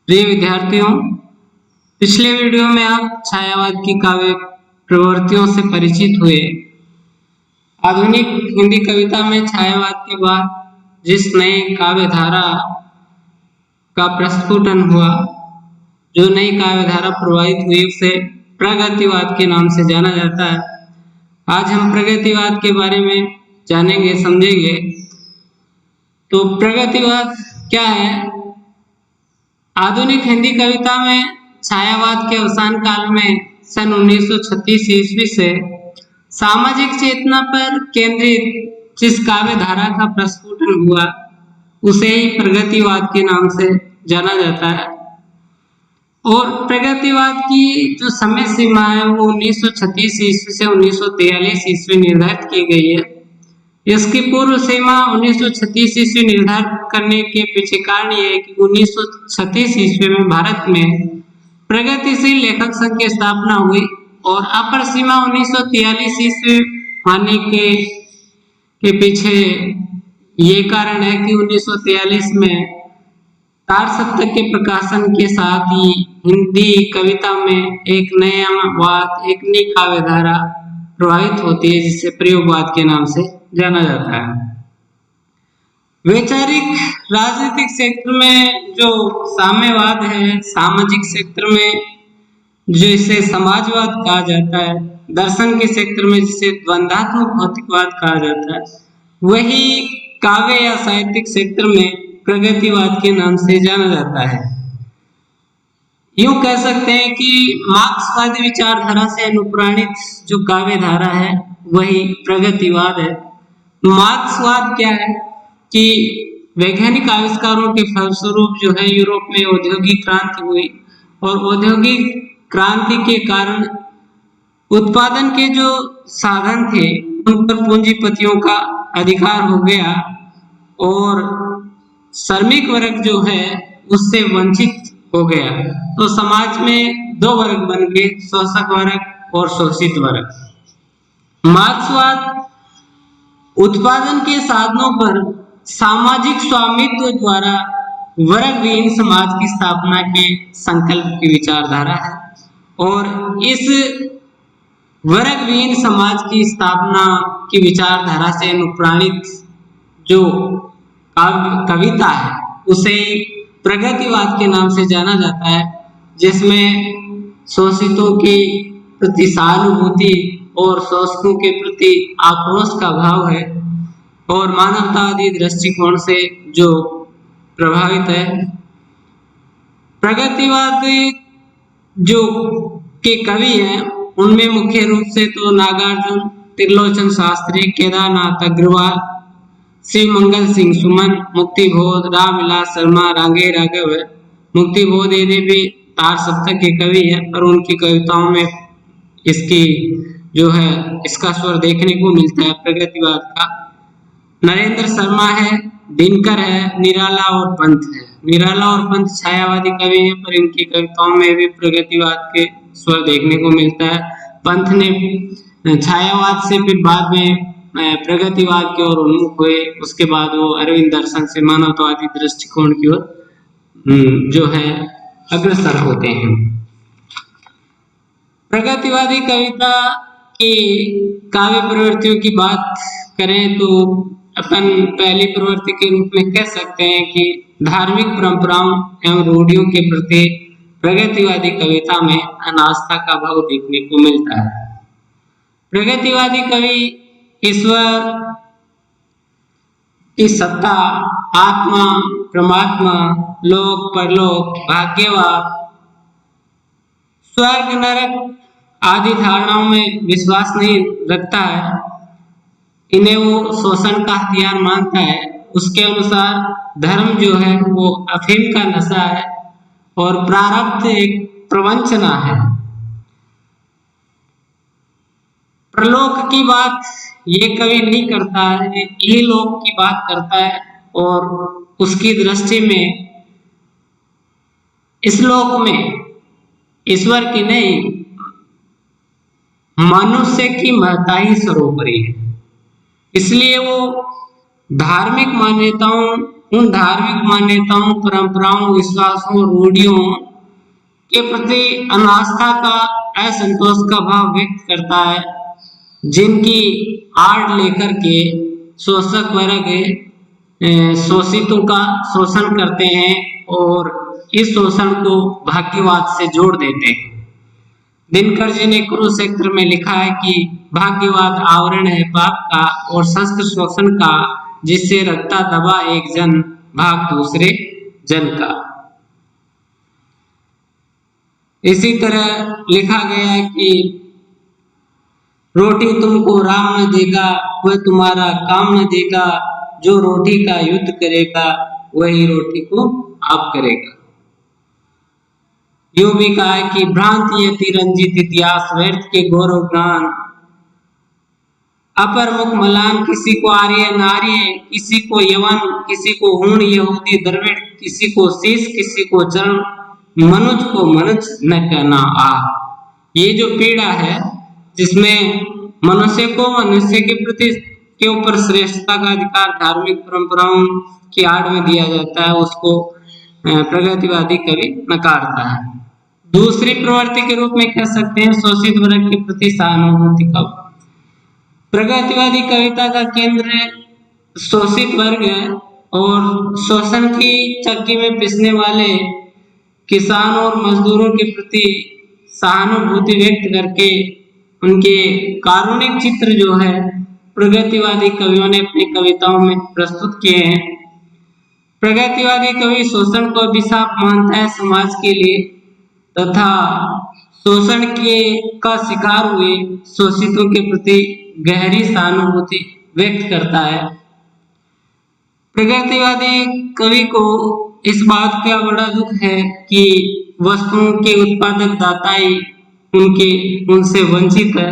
प्रिय विद्यार्थियों, पिछले वीडियो में आप छायावाद की काव्य प्रवृत्तियों से परिचित हुए। आधुनिक हिंदी कविता में छायावाद के बाद जिस नई काव्य धारा का प्रस्फुटन हुआ, जो नई काव्य धारा प्रवाहित हुई, उसे प्रगतिवाद के नाम से जाना जाता है। आज हम प्रगतिवाद के बारे में जानेंगे, समझेंगे। तो प्रगतिवाद क्या है? आधुनिक हिंदी कविता में छायावाद के अवसान काल में सन 1936 ईस्वी से सामाजिक चेतना पर केंद्रित जिस काव्य धारा का प्रस्फुटन हुआ, उसे ही प्रगतिवाद के नाम से जाना जाता है। और प्रगतिवाद की जो समय सीमा है वो 1936 ईस्वी से 1943 ईस्वी निर्धारित की गई है। इसकी पूर्व सीमा 1936 ईस्वी निर्धारित करने के पीछे कारण यह है कि 1936 ईस्वी में भारत में प्रगतिशील लेखक संघ की स्थापना हुई और अपर सीमा 1943 ईस्वी मानने के पीछे ये कारण है कि 1943 में तार सप्तक के प्रकाशन के साथ ही हिंदी कविता में एक नया वाद, एक नई काव्य धारा प्रवाहित होती है, जिसे प्रयोगवाद के नाम से जाना जाता है। वैचारिक राजनीतिक क्षेत्र में जो साम्यवाद है, सामाजिक क्षेत्र में जो इसे समाजवाद कहा जाता है, दर्शन के क्षेत्र में जिसे द्वंद्वात्मक भौतिकवाद कहा जाता है, वही काव्य या साहित्यिक क्षेत्र में प्रगतिवाद के नाम से जाना जाता है। यूं कह सकते हैं कि मार्क्सवादी विचारधारा से अनुप्राणित जो काव्य धारा है वही प्रगतिवाद है। मार्क्सवाद क्या है कि वैज्ञानिक आविष्कारों के फलस्वरूप जो है यूरोप में औद्योगिक क्रांति हुई और औद्योगिक क्रांति के कारण उत्पादन के जो साधन थे उन पर पूंजीपतियों का अधिकार हो गया और श्रमिक वर्ग जो है उससे वंचित हो गया। तो समाज में दो वर्ग बन गए, शोषक वर्ग और शोषित वर्ग। मार्क्सवाद उत्पादन के साधनों पर सामाजिक स्वामित्व द्वारा वर्गविहीन समाज की स्थापना के संकल्प की विचारधारा है और इस वर्गविहीन समाज की स्थापना की विचारधारा से अनुप्राणित जो कविता है उसे प्रगतिवाद के नाम से जाना जाता है, जिसमें शोषितों की प्रति सहानुभूति और शोषकों के प्रति आक्रोश का भाव है और मानवतावादी दृष्टिकोण से जो प्रभावित है। प्रगतिवाद जो के कवि हैं उनमें मुख्य रूप से तो नागार्जुन, त्रिलोचन शास्त्री, केदारनाथ अग्रवाल, शिव मंगल सिंह सुमन, मुक्तिबोध, रामविलास शर्मा, रांगे राघव है। मुक्तिबोध यदि भी तार सप्तक के कवि है और उनकी कविताओं में इसकी जो है इसका स्वर देखने को मिलता है प्रगतिवाद का। नरेंद्र शर्मा है, दिनकर है, निराला और पंत है। निराला और पंत छायावादी कवि हैं पर इनकी कविताओं में भी प्रगतिवाद के स्वर देखने को मिलता है। पंत ने छायावाद से फिर बाद में प्रगतिवाद की ओर उन्मुख हुए, उसके बाद वो अरविंद दर्शन से मानवतावादी दृष्टिकोण की ओर जो है अग्रसर होते हैं। प्रगतिवादी कविता की काव्य प्रवृत्तियों की बात करें तो अपन पहली प्रवृत्ति के रूप में कह सकते हैं कि धार्मिक परंपराओं एवं रूढ़ियों के प्रति प्रगतिवादी कविता में अनास्था का भाव देखने को मिलता है। प्रगतिवादी कवि ईश्वर की सत्ता, आत्मा, परमात्मा, लोक परलोक, भाग्यवाद, स्वर्ग नरक आदि धारणाओं में विश्वास नहीं रखता है। इन्हें वो शोषण का हथियार मानता है। उसके अनुसार धर्म जो है वो अफीम का नशा है और प्रारब्ध एक प्रवंचना है। प्रलोक की बात ये कवि नहीं करता है, यही लोक की बात करता है और उसकी दृष्टि में इस लोक में ईश्वर की नहीं मनुष्य की महत्ता ही सर्वोपरि है। इसलिए वो धार्मिक मान्यताओं उन धार्मिक मान्यताओं, परंपराओं, विश्वासों, रूढ़ियों के प्रति अनास्था का, असंतोष का भाव व्यक्त करता है, जिनकी आड़ लेकर के शोषक वर्ग शोषितों का शोषण करते हैं और इस शोषण को भाग्यवाद से जोड़ देते हैं। दिनकर जी ने कुरुक्षेत्र में लिखा है कि भाग्यवाद आवरण है पाप का और शस्त्र शोषण का, जिससे रखता दबा एक जन भाग दूसरे जन का। इसी तरह लिखा गया है कि रोटी तुमको राम न देगा, वह तुम्हारा काम न देगा, जो रोटी का युद्ध करेगा वही रोटी को आप करेगा। यूं भी कहा है कि भ्रांति अतिरंजित इतिहास, व्यर्थ के गौरव ज्ञान, अपर मुख मलान, किसी को आर्य नार्य, किसी को यवन, किसी को हूण यहूदी द्रविड़, किसी को शीश, किसी को चरण, मनुज को मनुज न कहना आ। ये जो पीड़ा है जिसमें मनुष्य को मनुष्य के प्रति के ऊपर श्रेष्ठता का अधिकार धार्मिक परंपराओं की आड़ में दिया जाता है, उसको प्रगतिवादी कवि नकारता है। दूसरी प्रवृत्ति के रूप में कह सकते हैं शोषित वर्ग के प्रति सहानुभूति का। प्रगतिवादी कविता का केंद्र शोषित वर्ग है और शोषण की चक्की में पिसने वाले किसान और मजदूरों के प्रति सहानुभूति व्यक्त करके उनके कारुणिक चित्र जो है प्रगतिवादी कवियों ने अपनी कविताओं में प्रस्तुत किए हैं। प्रगतिवादी कवि शोषण को अभिशाप मानता है समाज के लिए तथा शोषण के का शिकार हुए शोषितों के प्रति गहरी सहानुभूति व्यक्त करता है। प्रगतिवादी कवि को इस बात का बड़ा दुख है कि वस्तुओं के उत्पादक दाताई उनसे वंचित है,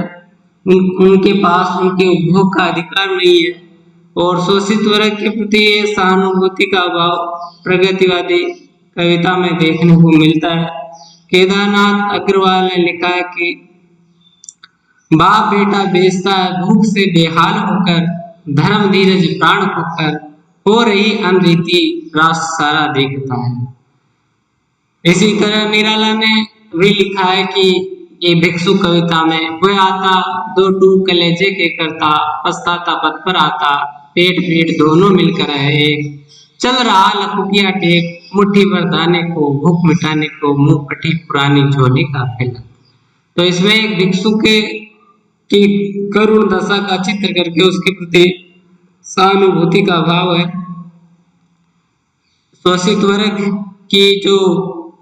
उनके पास उनके उपभोग का अधिकार नहीं है और शोषित वर्ग के प्रति ये सहानुभूति का अभाव प्रगतिवादी कविता में देखने को मिलता है। केदारनाथ अग्रवाल ने लिखा है कि बाप बेटा बेचता है भूख से बेहाल होकर, धर्म धीरज प्राण खोकर, हो रही अनरीति राष्ट्र सारा देखता है। इसी तरह निराला ने भी लिखा है कि ये भिक्षु कविता में वह आता दो टूक कलेजे के करता, पछताता पद पर आता, पेट पीठ दोनों मिलकर है एक, चल रहा लपुकिया टेक, मुट्ठी भर दाने को भूख मिटाने को, मुंह फटी पुरानी झोली का फैला। तो इसमें एक भिक्षु की करुण दशा का चित्र करके उसके प्रति सहानुभूति का भाव है। शोषित वर्ग की जो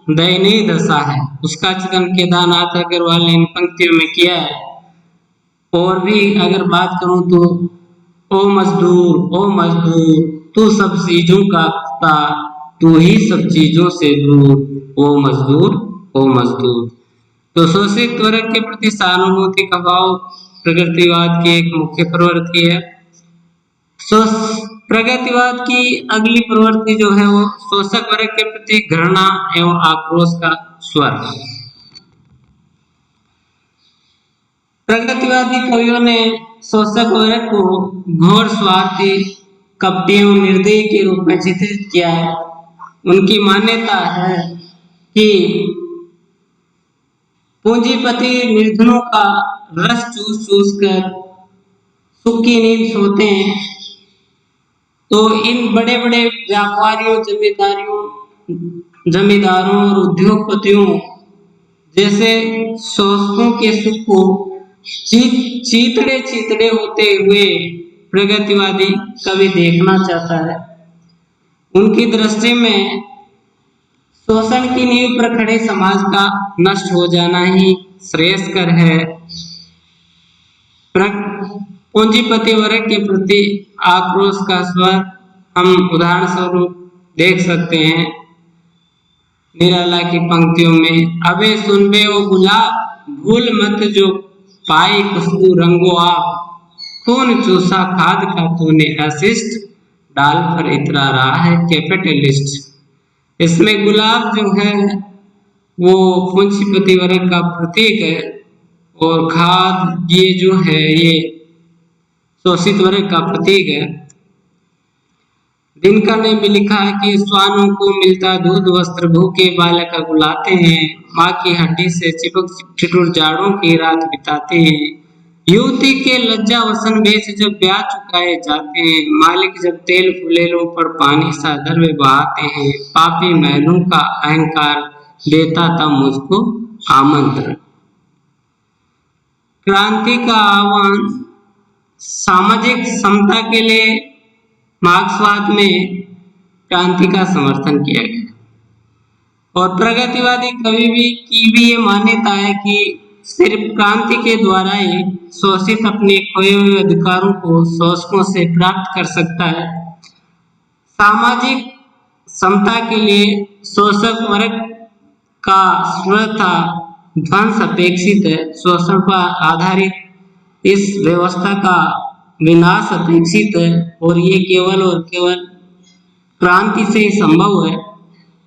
दयनीय दशा है उसका चित्रण केदारनाथ अग्रवाल ने इन पंक्तियों में किया है। और भी अगर बात करूं तो ओ मजदूर तू सब चीजों का था, तू ही सब चीजों से दूर, ओ मजदूर। तो शोषित वर्ग के प्रति सहानुभूति का भाव प्रगतिवाद की एक मुख्य प्रवृत्ति है। प्रगतिवाद की अगली प्रवृत्ति जो है वो शोषक वर्ग के प्रति घृणा एवं आक्रोश का स्वर। प्रगतिवादी कवियों ने शोषक वर्ग को घोर स्वार्थी, कपटी एवं निर्दयी के रूप में चित्रित किया है। उनकी मान्यता है कि पूंजीपति निर्धनों का रस चूस चूस कर सुख की नींद सोते हैं, तो इन बड़े बड़े व्यापारियों, जमींदारों और उद्योगपतियों जैसे शोषकों के सुख को चीतड़े होते हुए प्रगतिवादी कवि देखना चाहता है। उनकी दृष्टि में शोषण की नींव पर खड़े समाज का नष्ट हो जाना ही श्रेयस्कर है। पूंजीपति वर्ग के प्रति आक्रोश का स्वर हम उदाहरण स्वरूप देख सकते हैं निराला की पंक्तियों में। अबे सुनबे ओ गुलाब, भूल मत जो पाई खुशबू रंगो आप, खून चूसा खाद का तूने अशिष्ट, डाल पर इतरा रहा है कैपिटलिस्ट। इसमें गुलाब जो है वो पूंजीपति वर्ग का प्रतीक है और खाद ये जो है ये शोषित वर्ग का प्रतीक है। दिनकर ने भी लिखा है कि श्वानों को मिलता दूध वस्त्र भूखे बालक बुलाते हैं, माँ की हड्डी से चिपक ठिठुर जाड़ों की रात बिताते हैं। युवती के लज्जा वसन भेष जब ब्याह चुकाए जाते हैं, मालिक जब तेल फुलेलों पर पानी सा दरवे बहाते हैं, पापी महलों का अहंकार देता था मुझको आमंत्रण। क्रांति का आह्वान। सामाजिक समता के लिए मार्क्सवाद में क्रांति का समर्थन किया गया और प्रगतिवादी कवि की भी ये मान्यता है कि सिर्फ क्रांति के द्वारा ही शोषित अपने खोए हुए अधिकारों को शोषकों से प्राप्त कर सकता है। सामाजिक समता के लिए शोषक वर्ग का स्वतः ध्वंस अपेक्षित है। शोषण पर आधारित इस व्यवस्था का विनाश अपेक्षित है और ये केवल और केवल क्रांति से ही संभव है।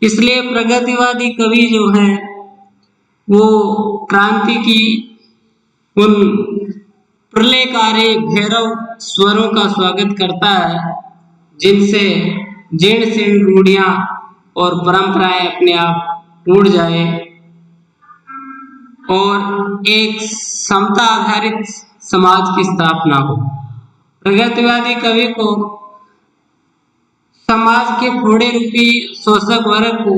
इसलिए प्रगतिवादी कवि जो है वो क्रांति की उन प्रलयकारी भैरव स्वरों का स्वागत करता है जिनसे जीर्ण शीर्ण रूढ़ियां और परंपराएं अपने आप टूट जाए और एक समता आधारित समाज की स्थापना हो। प्रगतिवादी कवि को समाज के फोड़े रूपी शोषक वर्ग को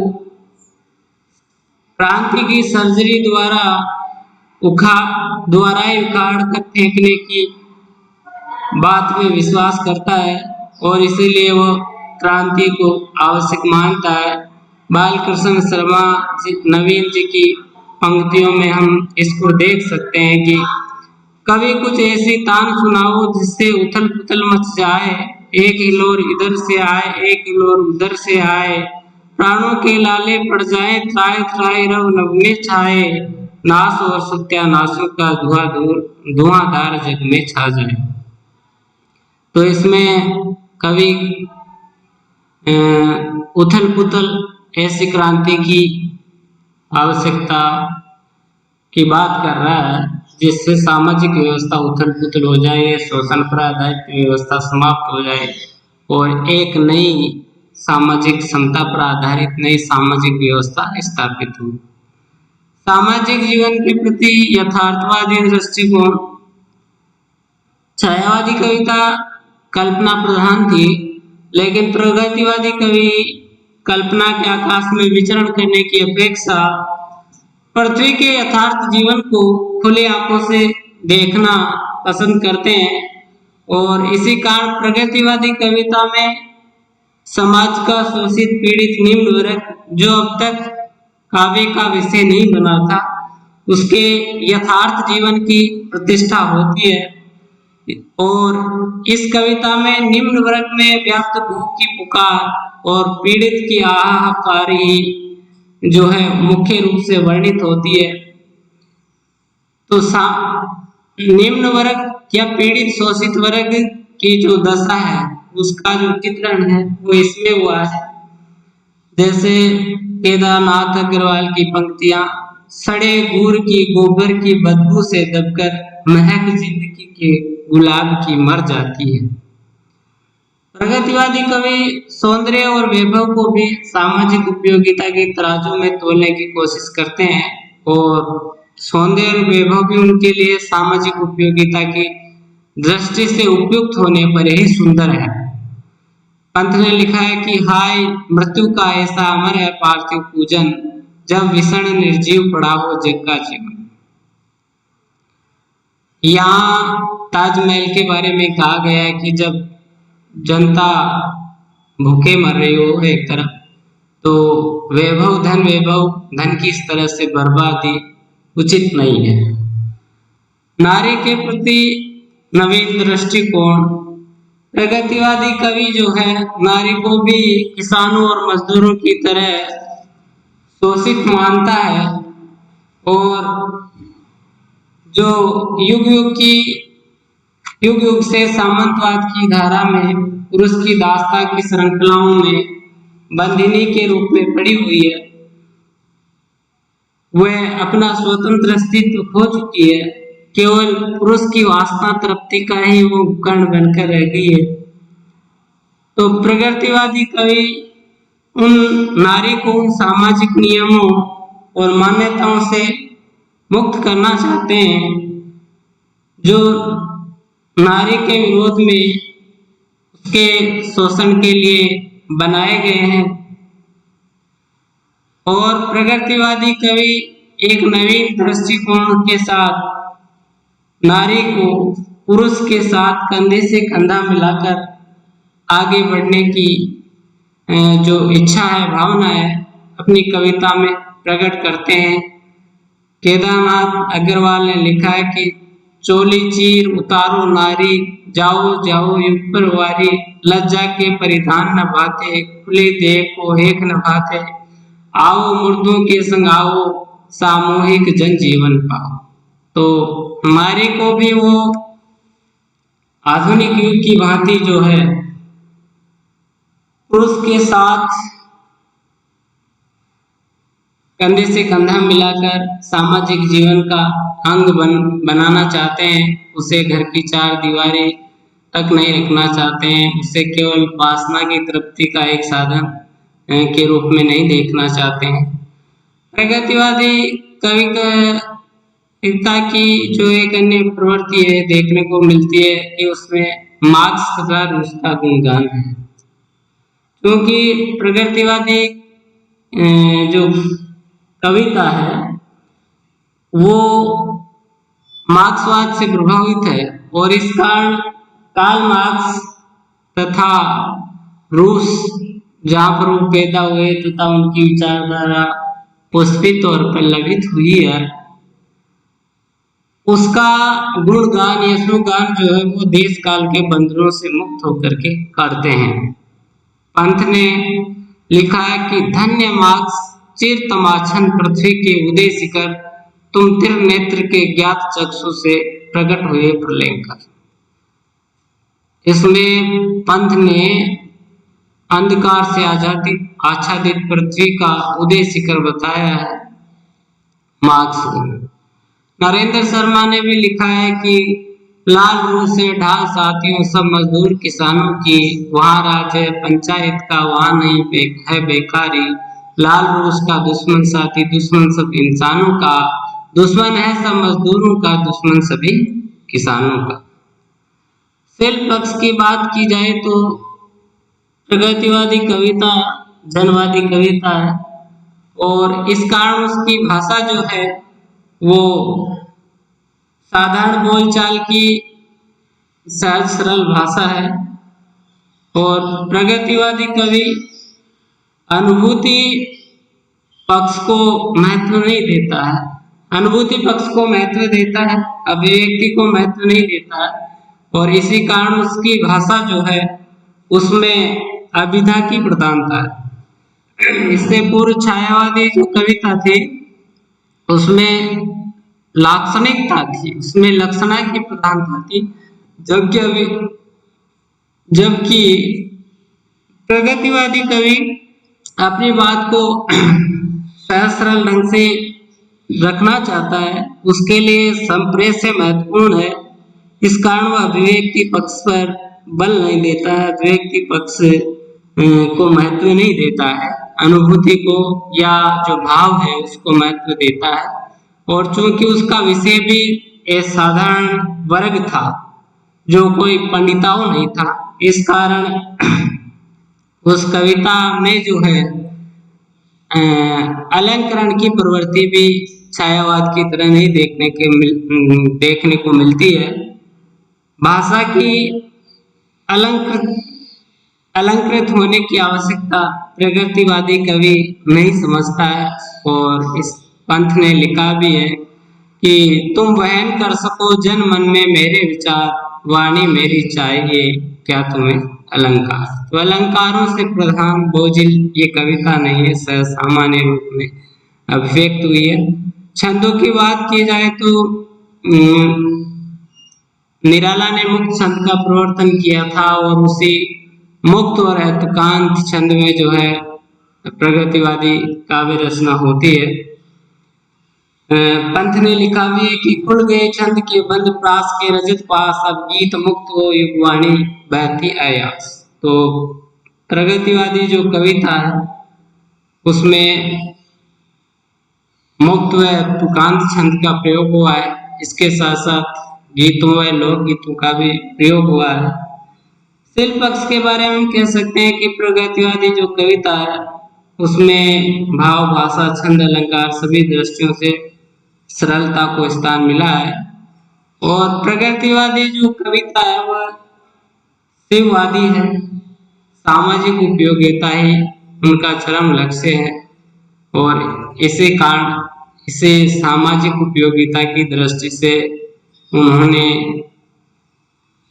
क्रांति की सर्जरी द्वारा उखाड़ कर फेंकने की बात में विश्वास करता है और इसीलिए वो क्रांति को आवश्यक मानता है। बालकृष्ण शर्मा नवीन जी की पंक्तियों में हम इसको देख सकते हैं कि कभी कुछ ऐसी तान सुनाओ जिससे उथल पुथल मच जाए, एक हिलोर इधर से आए एक हिलोर उधर से आए, प्राणों के लाले पड़ जाए त्राय त्राय रव नभ में छाए, नाश और सत्यानाशों का धुआंधार जग में छा जाए। तो इसमें कवि उथल पुथल ऐसी क्रांति की आवश्यकता की बात कर रहा है जिससे सामाजिक व्यवस्था उथल पुथल हो जाए, शोषण पर आधारित व्यवस्था समाप्त हो जाए और एक नई सामाजिक समता पर आधारित नई सामाजिक व्यवस्था स्थापित हो। सामाजिक जीवन के प्रति यथार्थवादी दृष्टिकोण। छायावादी कविता कल्पना प्रधान थी, लेकिन प्रगतिवादी कवि कल्पना के आकाश में विचरण करने की अपेक्षा पृथ्वी के यथार्थ जीवन को खुले आंखों से देखना पसंद करते हैं और इसी कारण प्रगतिवादी कविता में समाज का शोषित पीड़ित निम्न वर्ग जो अब तक काव्य का विषय नहीं बना था उसके यथार्थ जीवन की प्रतिष्ठा होती है और इस कविता में निम्न वर्ग में व्याप्त भूख की पुकार और पीड़ित की हाहाकारी जो है मुख्य रूप से वर्णित होती है। तो निम्न वर्ग या पीड़ित शोषित वर्ग की जो दशा है उसका जो चित्रण है वो इसमें हुआ है। जैसे केदारनाथ अग्रवाल की पंक्तियां, सड़े गुड़ की गोबर की बदबू से दबकर महक जिंदगी के गुलाब की मर जाती है। प्रगतिवादी कवि सौंदर्य और वैभव को भी सामाजिक उपयोगिता के तराजू में तोलने की कोशिश करते हैं और सौंदर्य और वैभव भी उनके लिए सामाजिक उपयोगिता की दृष्टि से उपयुक्त होने पर ही सुंदर है। पंत ने लिखा है कि हाय मृत्यु का ऐसा अमर है पार्थिव पूजन, जब विषण निर्जीव पड़ा हो जग का जीवन। यहाँ ताजमहल के बारे में कहा गया है कि जब जनता भूखे मर रही हो एक तरफ तो वैभव धन की इस तरह से बर्बादी उचित नहीं है। नारी के प्रति नवीन दृष्टिकोण। प्रगतिवादी कवि जो है नारी को भी किसानों और मजदूरों की तरह शोषित मानता है और जो युग युग से सामंतवाद की धारा में पुरुष की दास्ता की श्रृंखलाओं में बंदिनी के रूप में पड़ी हुई है, वह अपना स्वतंत्र अस्तित्व खो चुकी है। केवल पुरुष की वासना तृप्ति का ही वो उपकरण बनकर रह गई है। तो प्रगतिवादी कवि उन नारी को उन सामाजिक नियमों और मान्यताओं से मुक्त करना चाहते हैं जो नारी के विरोध में उसके शोषण के लिए बनाए गए हैं। और प्रगतिवादी कवि एक नवीन दृष्टिकोण के साथ नारी को पुरुष के साथ कंधे से कंधा मिलाकर आगे बढ़ने की जो इच्छा है, भावना है, अपनी कविता में प्रकट करते हैं। केदारनाथ अग्रवाल ने लिखा है कि चोली चीर उतारो नारी, जाओ जाओ युग पर वारी, लज्जा के परिधान न भाते, खुली देह को हेक न भाते, आओ मुर्दों के संग आओ, सामूहिक जनजीवन पाओ। तो नारी को भी वो आधुनिक युग की भांति जो है पुरुष के साथ कंधे से कंधा मिलाकर सामाजिक जीवन का अंग बनाना चाहते हैं। उसे घर की चार दीवारें तक नहीं रखना चाहते हैं, उसे केवल वासना की तृप्ति का एक साधन के रूप में नहीं देखना चाहते हैं। प्रगतिवादी कविता की जो एक अन्य प्रवृत्ति है देखने को मिलती है कि उसमें मार्क्स तथा रूस का गुणगान है, क्योंकि प्रगतिवादी जो कविता है वो मार्क्सवाद से प्रभावित है और इस कारण कार्ल मार्क्स तथा रूस जहाँ पर वो पैदा हुए तथा उनकी विचारधारा पुष्पित और पल्लवित हुई है, उसका गुणगान या सुगान जो है वो देश काल के बंधनों से मुक्त होकर के करते हैं। पंत ने लिखा है कि धन्य मार्क्स चिर तमाछन पृथ्वी के उदय शिखर, तुम तिर नेत्र के ज्ञात चक्षु से प्रकट हुए प्रलयंकर। इसमें पंत ने अंधकार से आच्छादित पृथ्वी का उदय शिखर बताया है मार्क्स को। नरेंद्र शर्मा ने भी लिखा है कि लाल रूस से ढाल साथियों सब मजदूर किसानों की, वहाँ राज है पंचायत का वहाँ नहीं है बेकारी, लाल रूस का दुश्मन साथी दुश्मन सब इंसानों का, दुश्मन है सब मजदूरों का दुश्मन सभी किसानों का। शिल्प पक्ष की बात की जाए तो प्रगतिवादी कविता जनवादी कविता है और इस कारण उसकी भाषा जो है वो साधारण बोलचाल की सहज सरल भाषा है। और प्रगतिवादी कवि अनुभूति पक्ष को महत्व नहीं देता है, अनुभूति पक्ष को महत्व देता है, अभिव्यक्ति को महत्व नहीं देता है और इसी कारण उसकी भाषा जो है उसमें अभिधा की प्रधानता है। इससे पूर्व छायावादी जो कविता थी उसमें लाक्षणिकता थी, उसमें लक्षणा की प्रधानता थी, जबकि प्रगतिवादी कवि अपनी बात को सहज सरल ढंग से रखना चाहता है, उसके लिए संप्रेष्य महत्वपूर्ण है। इस कारण वह अभिव्यक्ति पक्ष पर बल नहीं देता है, अभिव्यक्ति पक्ष को महत्व नहीं देता है, अनुभूति को या जो भाव है उसको महत्व देता है। और चूंकि उसका विषय भी एक साधारण वर्ग था जो कोई पंडिताओं नहीं था, इस कारण उस कविता में जो है अलंकरण की प्रवृत्ति भी छायावाद की तरह नहीं देखने को मिलती है। भाषा की अलंकृत होने की आवश्यकता प्रगतिवादी कवि नहीं समझता है और इस पंथ ने लिखा भी है कि तुम वहन कर सको जन मन में मेरे विचार, वाणी मेरी चाहिए क्या तुम्हें अलंकार। तो अलंकारों से प्रधान बोझिल ये कविता नहीं है, सामान्य रूप में अभिव्यक्त हुई है। छंदों की बात की जाए तो निराला ने मुक्त छंद का प्रवर्तन किया था और उसी मुक्त और हेतुकांत छंद में जो है प्रगतिवादी काव्य रचना होती है। पंथ ने लिखा भी है कि खुल गए छंद के बंद प्रास के रजत पास, अब गीत मुक्त हो युगवाणी बहती आयास। तो प्रगतिवादी जो कविता है उसमें मुक्त व तुकांत छंद का प्रयोग हुआ है। इसके साथ साथ गीतों व लोकगीतों का भी प्रयोग हुआ है। शिल्प पक्ष के बारे में हम कह सकते हैं कि प्रगतिवादी जो कविता है उसमें भाव, भाषा, छंद, अलंकार सभी दृष्टियों से सरलता को स्थान मिला है। और प्रगतिवादी जो कविता है वह शिववादी है। सामाजिक उपयोगिता ही उनका चरम लक्ष्य है और इसी कारण इसे सामाजिक उपयोगिता की दृष्टि से उन्होंने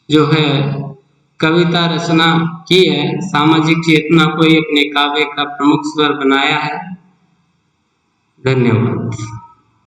जो है कविता रचना की है। सामाजिक चेतना को ही अपने काव्य का प्रमुख स्वर बनाया है। धन्यवाद।